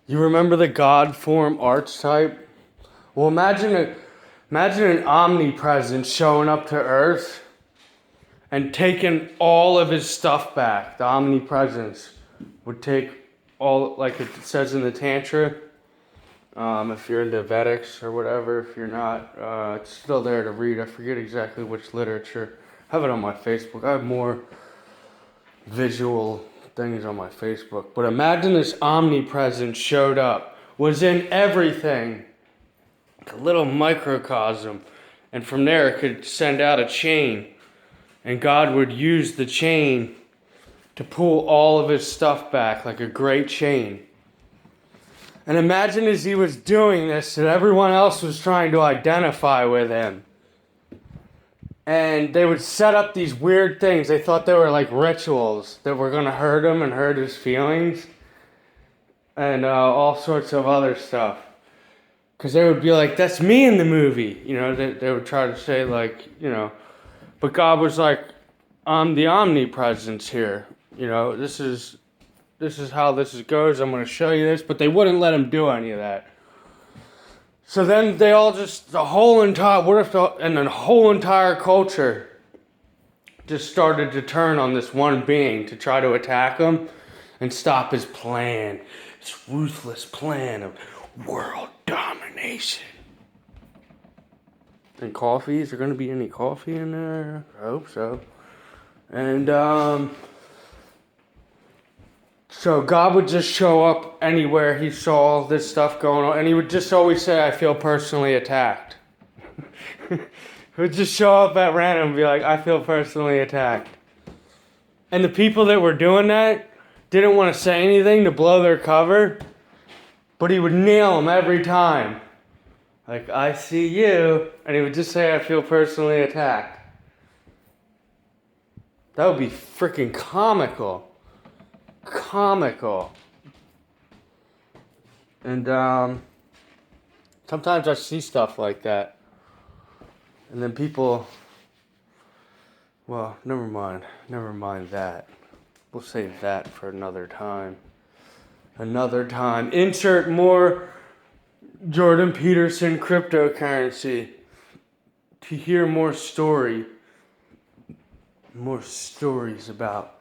You remember the God form archetype? Well, imagine an omnipresence showing up to Earth and taking all of his stuff back. The omnipresence would take all, like it says in the Tantra. If you're into Vedics or whatever, if you're not, it's still there to read. I forget exactly which literature. I have it on my Facebook. I have more visual things on my Facebook. But imagine this omnipresence showed up, was in everything, like a little microcosm, and from there it could send out a chain, and God would use the chain to pull all of his stuff back like a great chain. And imagine as he was doing this that everyone else was trying to identify with him. And they would set up these weird things. They thought they were like rituals that were going to hurt him and hurt his feelings. And all sorts of other stuff. Because they would be like, that's me in the movie. You know, they would try to say like, you know. But God was like, I'm the omnipresence here. You know, this is how this goes. I'm going to show you this. But they wouldn't let him do any of that. So then they all just, the whole entire culture just started to turn on this one being to try to attack him and stop his plan, his ruthless plan of world domination. And coffee, is there going to be any coffee in there? I hope so. And, so God would just show up anywhere he saw this stuff going on, and he would just always say, I feel personally attacked. He would just show up at random and be like, I feel personally attacked. And the people that were doing that didn't want to say anything to blow their cover, but he would nail them every time. Like, I see you, and he would just say, I feel personally attacked. That would be freaking comical. And sometimes I see stuff like that, and then people, well, never mind that. We'll save that for another time. Insert more Jordan Peterson cryptocurrency to hear more stories about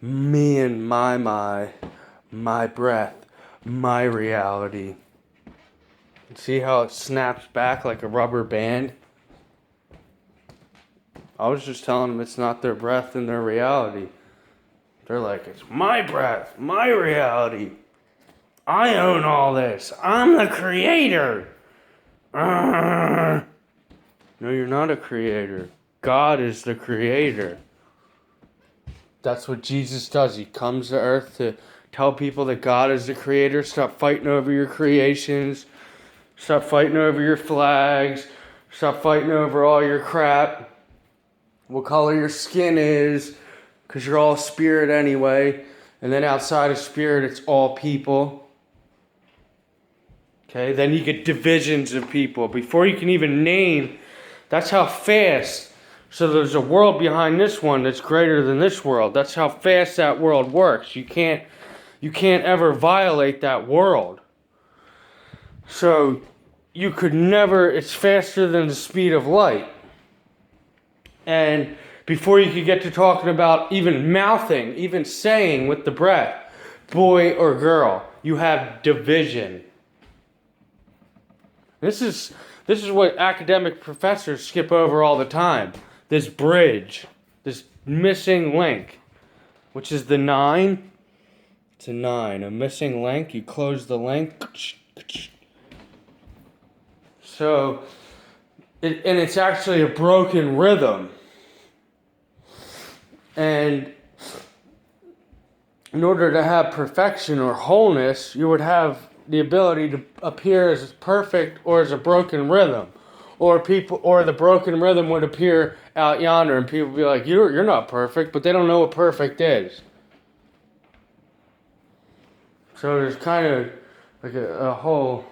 me and my breath, my reality. See how it snaps back like a rubber band? I was just telling them it's not their breath and their reality. They're like, it's my breath, my reality. I own all this. I'm the creator. No, you're not a creator. God is the creator. That's what Jesus does. He comes to earth to tell people that God is the creator. Stop fighting over your creations. Stop fighting over your flags. Stop fighting over all your crap. What color your skin is. Because you're all spirit anyway. And then outside of spirit, it's all people. Okay, then you get divisions of people. Before you can even name, that's how fast. So there's a world behind this one that's greater than this world. That's how fast that world works. You can't ever violate that world. So you could never, it's faster than the speed of light. And before you could get to talking about even mouthing, even saying with the breath, boy or girl, you have division. This is what academic professors skip over all the time. This bridge, this missing link, which is the 9. It's a 9, a missing link. You close the link. So, it's actually a broken rhythm. And in order to have perfection or wholeness, you would have the ability to appear as perfect or as a broken rhythm. Or the broken rhythm would appear out yonder, and people would be like, "You're not perfect," but they don't know what perfect is. So there's kind of like a whole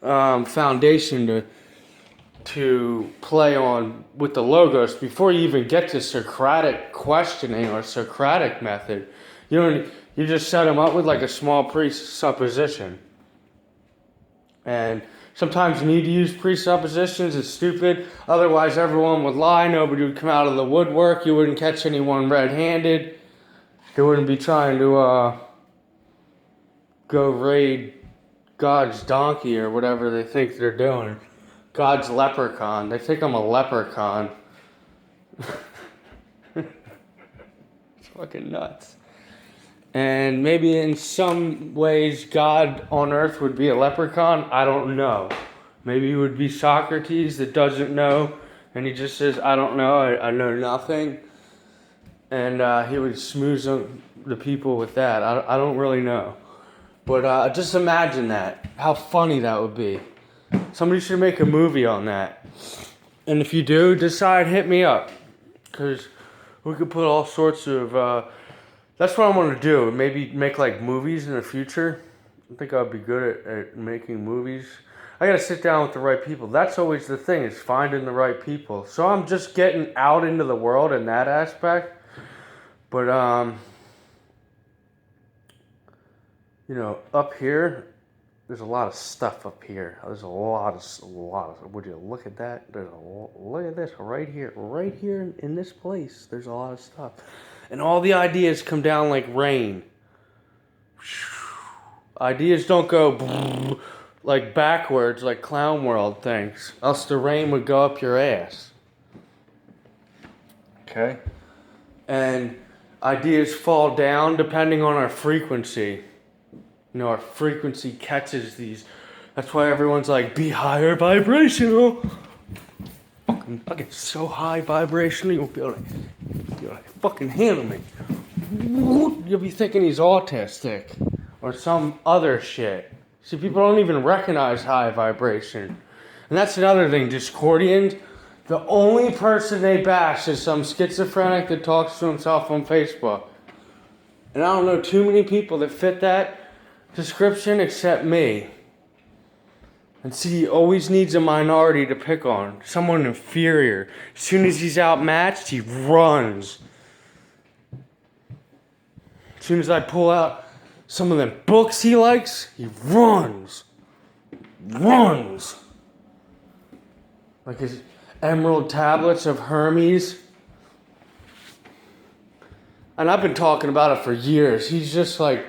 foundation to play on with the logos before you even get to Socratic questioning or Socratic method. You You just set them up with like a small presupposition. And sometimes you need to use presuppositions. It's stupid. Otherwise, everyone would lie. Nobody would come out of the woodwork. You wouldn't catch anyone red-handed. They wouldn't be trying to go raid God's donkey or whatever they think they're doing. God's leprechaun. They think I'm a leprechaun. It's fucking nuts. And maybe in some ways God on earth would be a leprechaun. I don't know. Maybe he would be Socrates that doesn't know. And he just says, I don't know. I know nothing. And he would smooth the people with that. I don't really know. But just imagine that. How funny that would be. Somebody should make a movie on that. And if you do decide, hit me up. Because we could put all sorts of... that's what I want to do. Maybe make like movies in the future. I think I'd be good at making movies. I got to sit down with the right people. That's always the thing, is finding the right people. So I'm just getting out into the world in that aspect. But, you know, up here, there's a lot of stuff up here. There's a lot of, would you look at that? Look at this right here in this place. There's a lot of stuff. And all the ideas come down like rain. Ideas don't go like backwards like Clown World thinks. Else the rain would go up your ass. Okay? And ideas fall down depending on our frequency. You know, our frequency catches these. That's why everyone's like, be higher vibrational. I get so high vibrational, you'll be able to fucking handle me. You'll be thinking he's autistic or some other shit. See, people don't even recognize high vibration. And that's another thing, Discordians, the only person they bash is some schizophrenic that talks to himself on Facebook. And I don't know too many people that fit that description except me. And see, he always needs a minority to pick on. Someone inferior. As soon as he's outmatched, he runs. As soon as I pull out some of them books he likes, he runs. Runs. Like his Emerald Tablets of Hermes. And I've been talking about it for years. He's just like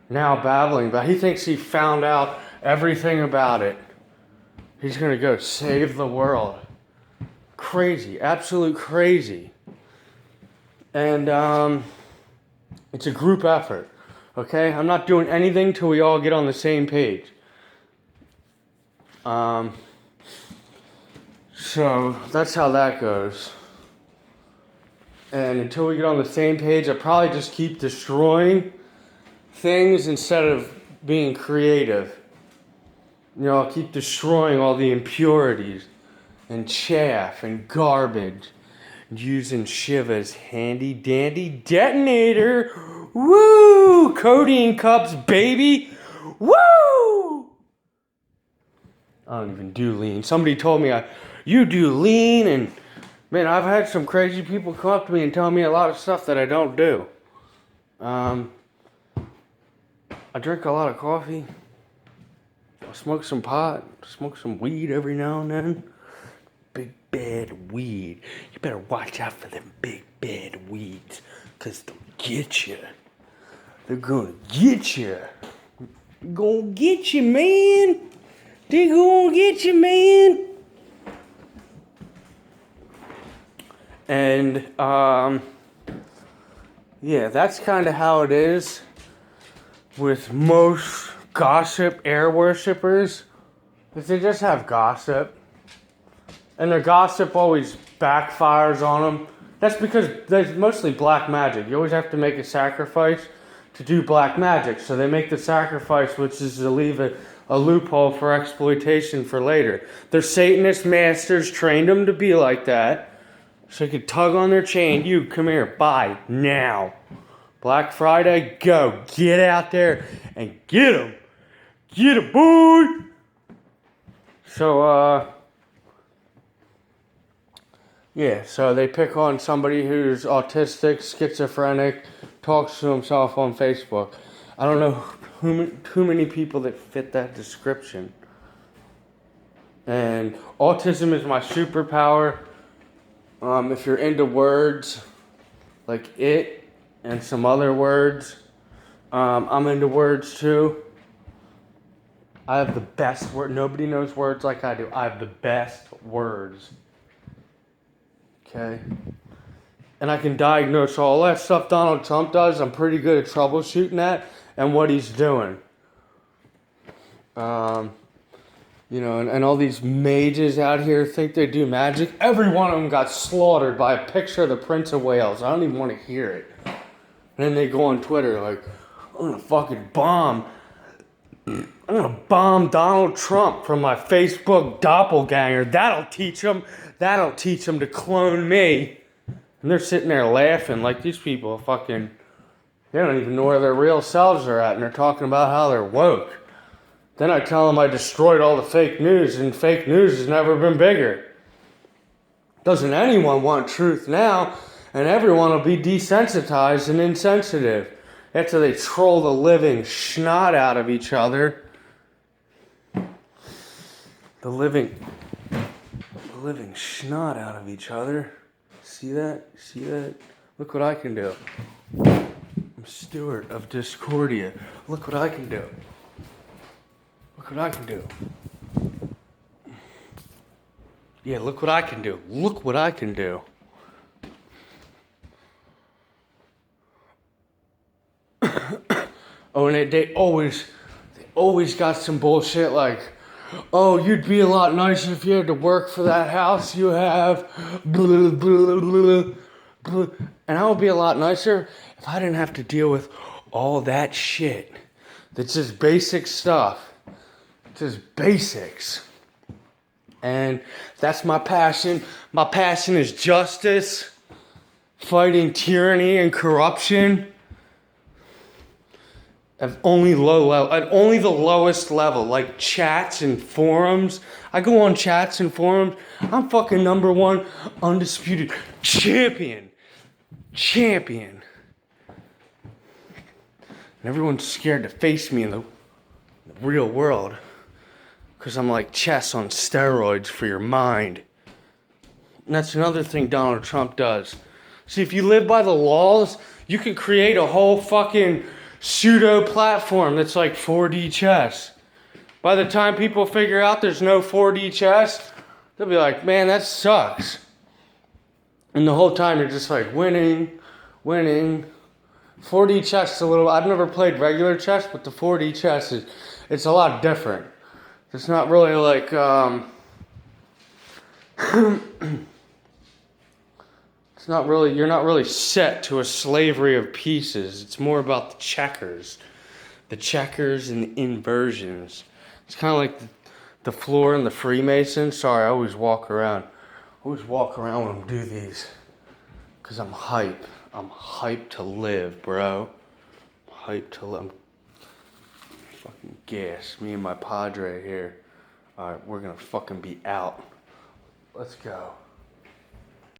now babbling about it. He thinks he found out everything about it. He's going to go save the world. Crazy. Absolute crazy. And it's a group effort. Okay? I'm not doing anything till we all get on the same page. So that's how that goes. And until we get on the same page, I probably just keep destroying things instead of being creative. You know, I'll keep destroying all the impurities and chaff and garbage and using Shiva's handy dandy detonator. Woo! Codeine cups, baby. Woo! I don't even do lean. Somebody told me you do lean, and man, I've had some crazy people come up to me and tell me a lot of stuff that I don't do. I drink a lot of coffee. I smoke some pot, smoke some weed every now and then. Big bad weed. You better watch out for them big bad weeds, because they'll get you. They're gonna get you. They're gonna get you, man. They're gonna get you, man. And, yeah, that's kind of how it is with most gossip air worshippers. Is they just have gossip. And their gossip always backfires on them. That's because there's mostly black magic. You always have to make a sacrifice to do black magic. So they make the sacrifice, which is to leave a loophole for exploitation for later. Their Satanist masters trained them to be like that. So they could tug on their chain. You, come here, buy now. Black Friday, go. Get out there and get them. Get 'em, boy. So, yeah, so they pick on somebody who's autistic, schizophrenic, talks to himself on Facebook. I don't know too many people that fit that description. And autism is my superpower. If you're into words, like it and some other words, I'm into words too. I have the best word. Nobody knows words like I do. I have the best words. Okay? And I can diagnose all that stuff Donald Trump does. I'm pretty good at troubleshooting that and what he's doing. And all these mages out here think they do magic. Every one of them got slaughtered by a picture of the Prince of Wales. I don't even want to hear it. And then they go on Twitter like, I'm gonna fucking bomb. I'm gonna bomb Donald Trump from my Facebook doppelganger. That'll teach them to clone me. And they're sitting there laughing like these people fucking, they don't even know where their real selves are at. And they're talking about how they're woke. Then I tell them I destroyed all the fake news, and fake news has never been bigger. Doesn't anyone want truth now? And everyone will be desensitized and insensitive after they troll the living snot out of each other. The living snot out of each other. See that? See that? Look what I can do. I'm Stewart of Discordia. Look what I can do. Look what I can do. Yeah, look what I can do. Look what I can do. Oh, and they always got some bullshit like, oh, you'd be a lot nicer if you had to work for that house you have. Blah, blah, blah, blah. And I would be a lot nicer if I didn't have to deal with all that shit. That's just basic stuff. Just basics. And that's my passion. My passion is justice, fighting tyranny and corruption. At only the lowest level, like chats and forums. I go on chats and forums. I'm fucking number one undisputed champion. And everyone's scared to face me in the real world. Because I'm like chess on steroids for your mind. And that's another thing Donald Trump does. See, if you live by the laws, you can create a whole fucking pseudo platform that's like 4D chess. By the time people figure out there's no 4D chess, they'll be like, man, that sucks. And the whole time you're just like winning. 4D chess is a little, I've never played regular chess, but the 4D chess it's a lot different. It's not really like, you're not really set to a slavery of pieces. It's more about the checkers and the inversions. It's kind of like the floor and the Freemasons. Sorry, I always walk around when I do these. Because I'm hype. I'm hyped to live, bro. I'm fucking gas. Me and my padre here. Alright, we're gonna fucking be out. Let's go.